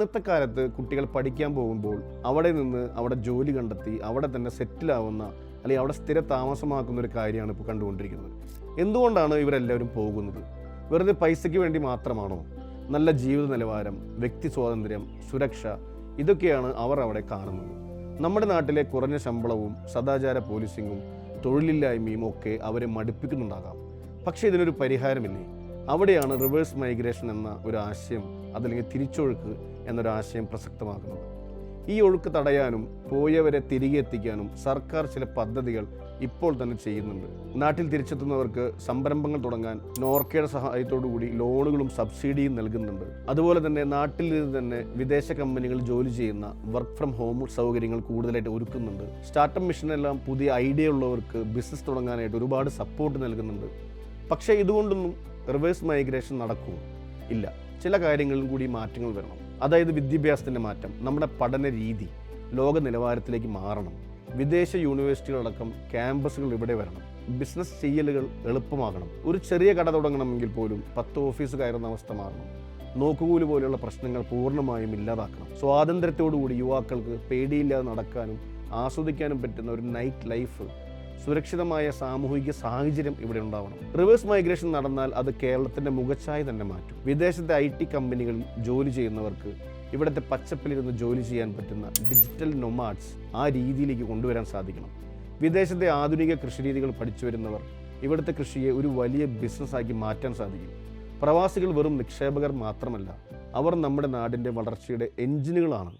ഇന്നത്തെ കാലത്ത് കുട്ടികൾ പഠിക്കാൻ പോകുമ്പോൾ അവിടെ നിന്ന് അവിടെ ജോലി കണ്ടെത്തി അവിടെ തന്നെ സെറ്റിലാവുന്ന അല്ലെങ്കിൽ അവിടെ സ്ഥിര താമസമാക്കുന്ന ഒരു കാര്യമാണ് ഇപ്പോൾ കണ്ടുകൊണ്ടിരിക്കുന്നത്. എന്തുകൊണ്ടാണ് ഇവരെല്ലാവരും പോകുന്നത്? വെറുതെ പൈസയ്ക്ക് വേണ്ടി മാത്രമാണോ? നല്ല ജീവിത നിലവാരം, വ്യക്തി സ്വാതന്ത്ര്യം, സുരക്ഷ, ഇതൊക്കെയാണ് അവർ അവിടെ കാണുന്നത്. നമ്മുടെ നാട്ടിലെ കുറഞ്ഞ ശമ്പളവും സദാചാര പോലീസിങ്ങും തൊഴിലില്ലായ്മയും ഒക്കെ അവരെ മടുപ്പിക്കുന്നുണ്ടാകാം. പക്ഷേ ഇതിനൊരു പരിഹാരമില്ലേ? അവിടെയാണ് റിവേഴ്സ് മൈഗ്രേഷൻ എന്ന ഒരു ആശയം, അതല്ലെങ്കിൽ തിരിച്ചൊഴുക്ക് എന്നൊരാശയം പ്രസക്തമാക്കുന്നത്. ഈ ഒഴുക്ക് തടയാനും പോയവരെ തിരികെ എത്തിക്കാനും സർക്കാർ ചില പദ്ധതികൾ ഇപ്പോൾ തന്നെ ചെയ്യുന്നുണ്ട്. നാട്ടിൽ തിരിച്ചെത്തുന്നവർക്ക് സംരംഭങ്ങൾ തുടങ്ങാൻ നോർക്കയുടെ സഹായത്തോടുകൂടി ലോണുകളും സബ്സിഡിയും നൽകുന്നുണ്ട്. അതുപോലെ തന്നെ നാട്ടിൽ നിന്ന് തന്നെ വിദേശ കമ്പനികൾ ജോലി ചെയ്യുന്ന വർക്ക് ഫ്രം ഹോം സൗകര്യങ്ങൾ കൂടുതലായിട്ട് ഒരുക്കുന്നുണ്ട്. സ്റ്റാർട്ടപ്പ് മിഷനെല്ലാം പുതിയ ഐഡിയ ഉള്ളവർക്ക് ബിസിനസ് തുടങ്ങാനായിട്ട് ഒരുപാട് സപ്പോർട്ട് നൽകുന്നുണ്ട്. പക്ഷേ ഇതുകൊണ്ടൊന്നും റിവേഴ്സ് മൈഗ്രേഷൻ നടക്കുമോ? ഇല്ല. ചില കാര്യങ്ങളിലും കൂടി മാറ്റങ്ങൾ വരണം. അതായത് വിദ്യാഭ്യാസത്തിൻ്റെ മാറ്റം, നമ്മുടെ പഠന രീതി ലോക നിലവാരത്തിലേക്ക് മാറണം. വിദേശ യൂണിവേഴ്സിറ്റികളടക്കം ക്യാമ്പസുകൾ ഇവിടെ വരണം. ബിസിനസ് ചെയ്യലുകൾ എളുപ്പമാകണം. ഒരു ചെറിയ കട തുടങ്ങണമെങ്കിൽ പോലും 10 ഓഫീസ് കയറുന്ന അവസ്ഥ മാറണം. നോക്കുകൂലി പോലെയുള്ള പ്രശ്നങ്ങൾ പൂർണ്ണമായും ഇല്ലാതാക്കണം. സ്വാതന്ത്ര്യത്തോടുകൂടി യുവാക്കൾക്ക് പേടിയില്ലാതെ നടക്കാനും ആസ്വദിക്കാനും പറ്റുന്ന ഒരു നൈറ്റ് ലൈഫ്, സുരക്ഷിതമായ സാമൂഹിക സാഹചര്യം ഇവിടെ ഉണ്ടാവണം. റിവേഴ്സ് മൈഗ്രേഷൻ നടന്നാൽ അത് കേരളത്തിൻ്റെ മുഖച്ഛായ തന്നെ മാറ്റും. വിദേശത്തെ IT കമ്പനികളിൽ ജോലി ചെയ്യുന്നവർക്ക് ഇവിടുത്തെ പച്ചപ്പിലിരുന്ന് ജോലി ചെയ്യാൻ പറ്റുന്ന ഡിജിറ്റൽ നൊമാഡ്സ് ആ രീതിയിലേക്ക് കൊണ്ടുവരാൻ സാധിക്കണം. വിദേശത്തെ ആധുനിക കൃഷിരീതികൾ പഠിച്ചു വരുന്നവർ ഇവിടുത്തെ കൃഷിയെ ഒരു വലിയ ബിസിനസ്സാക്കി മാറ്റാൻ സാധിക്കും. പ്രവാസികൾ വെറും നിക്ഷേപകർ മാത്രമല്ല, അവർ നമ്മുടെ നാടിൻ്റെ വളർച്ചയുടെ എഞ്ചിനുകളാണ്.